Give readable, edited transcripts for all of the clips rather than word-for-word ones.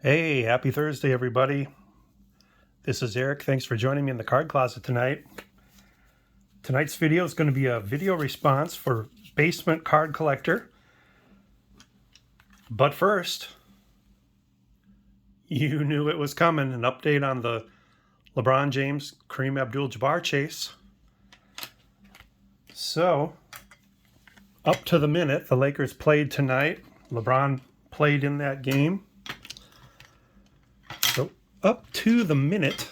Hey, happy Thursday, everybody. This is Eric. Thanks for joining me in the card closet tonight. Tonight's video is going to be a video response for Basement Card Collector. But first, you knew it was coming, an update on the LeBron James, Kareem Abdul-Jabbar chase. So, up to the minute, the Lakers played tonight. LeBron played in that game. So, up to the minute,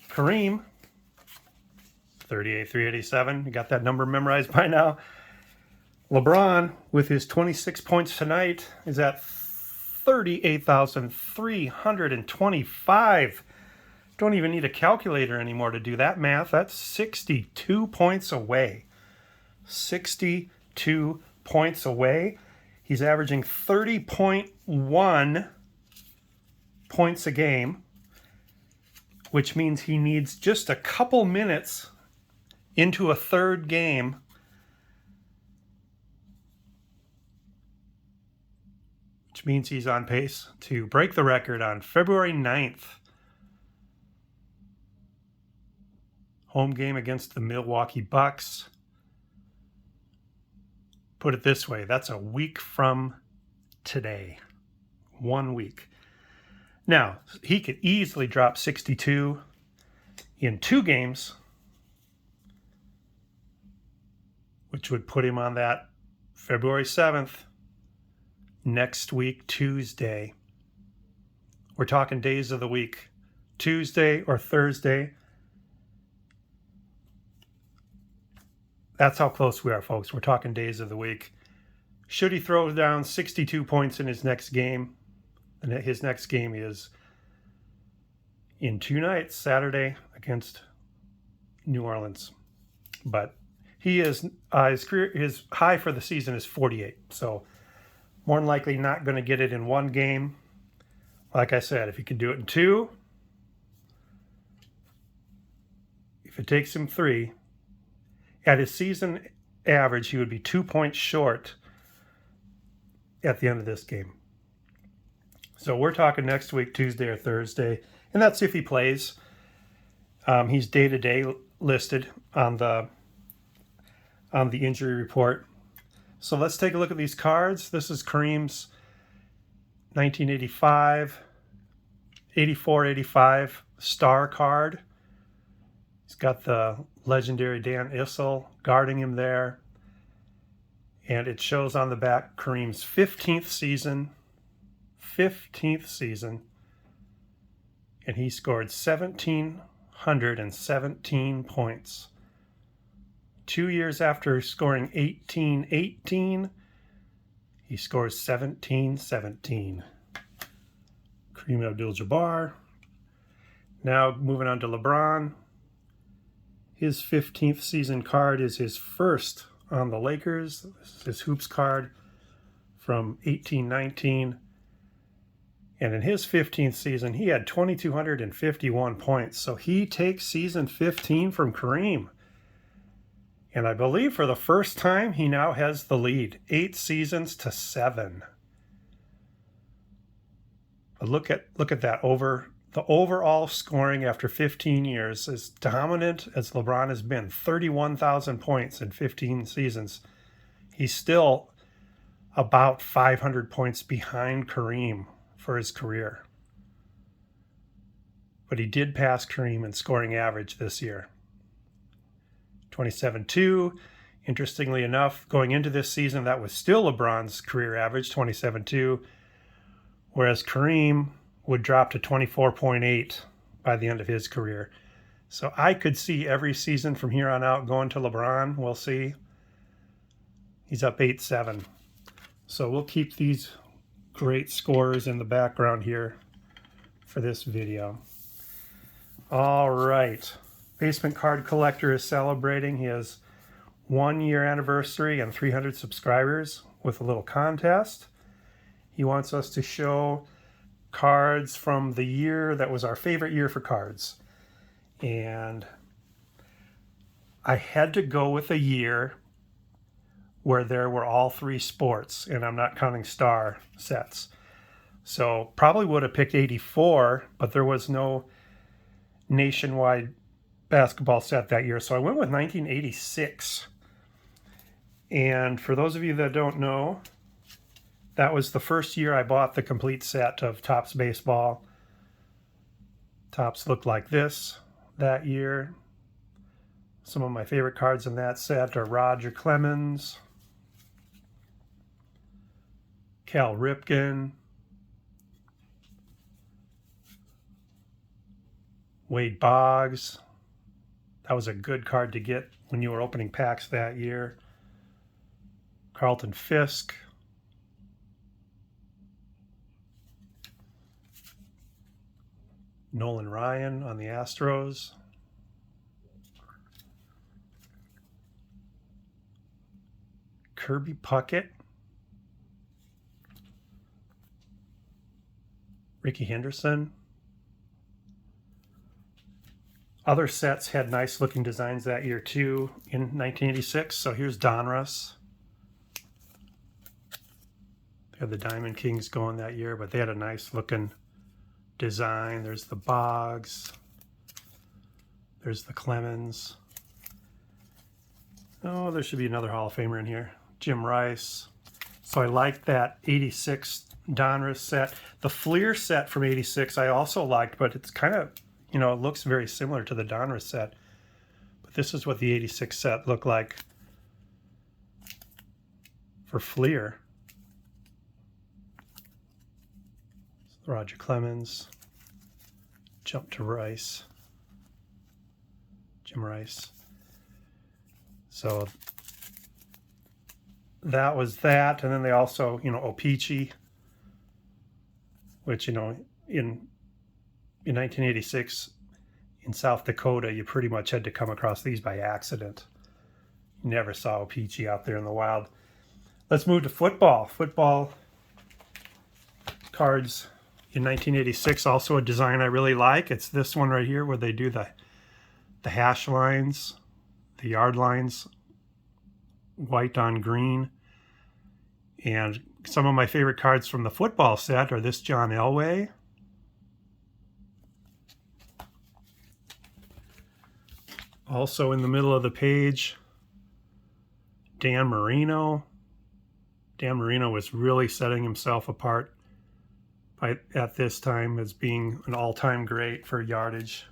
Kareem, 38,387. You got that number memorized by now. LeBron, with his 26 points tonight, is at 38,325. Don't even need a calculator anymore to do that math. That's 62 points away. 62 points away. He's averaging 30.1 points a game, which means he needs just a couple minutes into a third game which means he's on pace to break the record on February 9th. Home game against the Milwaukee Bucks. Put it this way, that's a week from today. 1 week. Now, he could easily drop 62 in 2 games, which would put him on that February 7th, next week, Tuesday. We're talking days of the week, Tuesday or Thursday. That's how close we are, folks. We're talking days of the week. Should he throw down 62 points in his next game? And his next game is in 2 nights, Saturday against New Orleans. But he is his high for the season is 48. So more than likely not going to get it in 1 game. Like I said, if he can do it in 2, if it takes him 3, at his season average, he would be 2 points short at the end of this game. So we're talking next week, Tuesday or Thursday, and that's if he plays. He's day-to-day listed on the injury report. So let's take a look at these cards. This is Kareem's 1985, 84-85 star card. He's got the legendary Dan Issel guarding him there. And it shows on the back Kareem's 15th season. 15th season. And he scored 1,717 points. 2 years after scoring 1818, he scores 1717. Kareem Abdul-Jabbar. Now moving on to LeBron. His 15th season card is his first on the Lakers. This is his hoops card from 1819. And in his 15th season, he had 2,251 points. So he takes season 15 from Kareem. And I believe for the first time, he now has the lead. 8 seasons to 7. But look at that the overall scoring after 15 years, as dominant as LeBron has been, 31,000 points in 15 seasons. He's still about 500 points behind Kareem for his career. But he did pass Kareem in scoring average this year. 27-2. Interestingly enough, going into this season, that was still LeBron's career average, 27-2, whereas Kareem would drop to 24.8 by the end of his career. So I could see every season from here on out going to LeBron. We'll see. He's up 8-7. So we'll keep these great scores in the background here for this video. All right. Basement Card Collector is celebrating his 1-year anniversary and 300 subscribers with a little contest. He wants us to show cards from the year that was our favorite year for cards. And I had to go with a year where there were all three sports, and I'm not counting star sets. So probably would have picked 84, but there was no nationwide basketball set that year. So I went with 1986. And for those of you that don't know, that was the first year I bought the complete set of Topps baseball. Topps looked like this that year. Some of my favorite cards in that set are Roger Clemens, Cal Ripken, Wade Boggs. That was a good card to get when you were opening packs that year. Carlton Fisk. Nolan Ryan on the Astros. Kirby Puckett. Ricky Henderson. Other sets had nice looking designs that year too in 1986. So here's Donruss. They had the Diamond Kings going that year, but they had a nice looking design. There's the Boggs. There's the Clemens. Oh, there should be another Hall of Famer in here. Jim Rice. So I like that 86 Donruss set. The Fleer set from 86 I also liked, but it's kind of, you know, it looks very similar to the Donruss set. But this is what the 86 set looked like for Fleer. Roger Clemens. Jump to Rice. Jim Rice. So that was that. And then they also, you know, O-Pee-Chee, which, you know, in 1986 in South Dakota, you pretty much had to come across these by accident. You never saw O-Pee-Chee out there in the wild. Let's move to football. Football cards in 1986, also a design I really like. It's this one right here where they do the hash lines, the yard lines, white on green. And some of my favorite cards from the football set are this John Elway. Also in the middle of the page, Dan Marino. Dan Marino was really setting himself apart at this time as being an all-time great for yardage.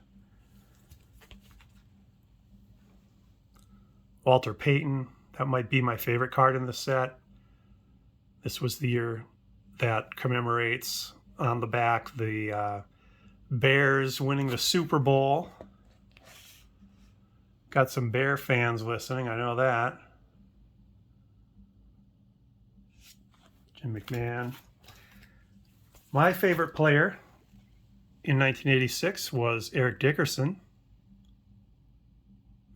Walter Payton, that might be my favorite card in the set. This was the year that commemorates on the back the Bears winning the Super Bowl. Got some Bear fans listening, I know that. Jim McMahon. My favorite player in 1986 was Eric Dickerson.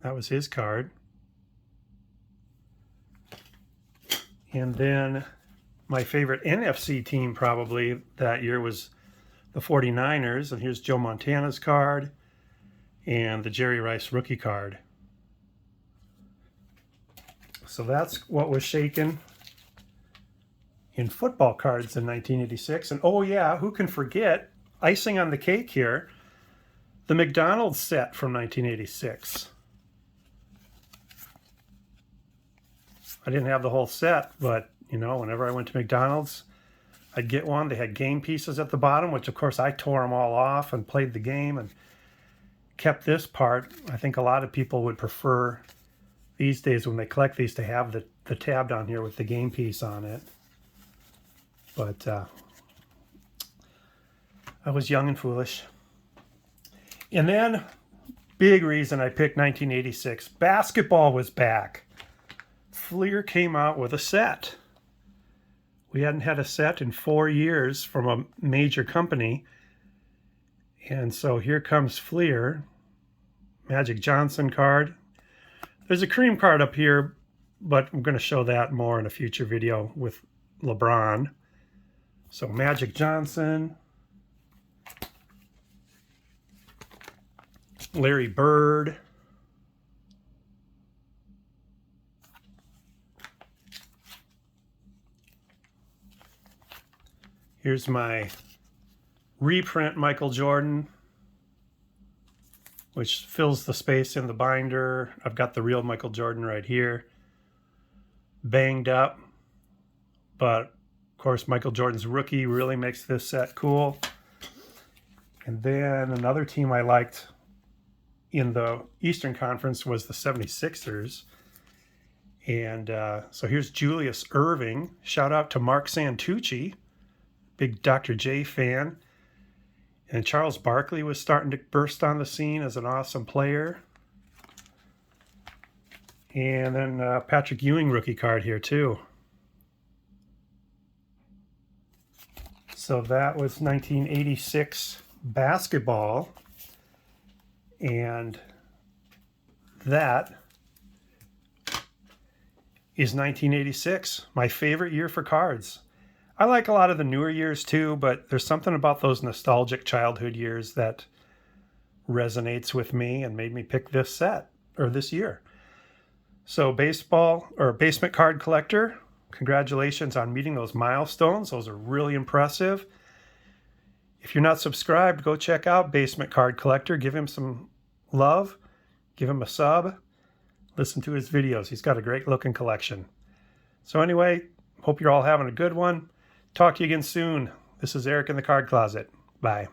That was his card. And then my favorite NFC team probably that year was the 49ers. And here's Joe Montana's card and the Jerry Rice rookie card. So that's what was shaken in football cards in 1986. And oh yeah, who can forget, icing on the cake here, the McDonald's set from 1986. I didn't have the whole set, but you know, whenever I went to McDonald's, I'd get one. They had game pieces at the bottom, which of course I tore them all off and played the game and kept this part. I think a lot of people would prefer these days when they collect these to have the tab down here with the game piece on it. But I was young and foolish. And then, big reason I picked 1986, basketball was back. Fleer came out with a set. We hadn't had a set in 4 years from a major company. And so here comes Fleer. Magic Johnson card. There's a Kareem card up here, but I'm going to show that more in a future video with LeBron. So Magic Johnson, Larry Bird, Here's my reprint Michael Jordan, which fills the space in the binder. I've got the real Michael Jordan right here, banged up, but of course Michael Jordan's rookie really makes this set cool. And then another team I liked in the Eastern Conference was the 76ers. And so here's Julius Erving. Shout out to Mark Santucci, big Dr. J fan. And Charles Barkley was starting to burst on the scene as an awesome player. And then Patrick Ewing rookie card here too. So that was 1986 basketball. And that is 1986, my favorite year for cards. I like a lot of the newer years too, but there's something about those nostalgic childhood years that resonates with me and made me pick this set, or this year. So baseball, or basement card collector, congratulations on meeting those milestones. Those are really impressive. If you're not subscribed, go check out Basement Card Collector. Give him some love. Give him a sub. Listen to his videos. He's got a great looking collection. So anyway, hope you're all having a good one. Talk to you again soon. This is Eric in the Card Closet. Bye.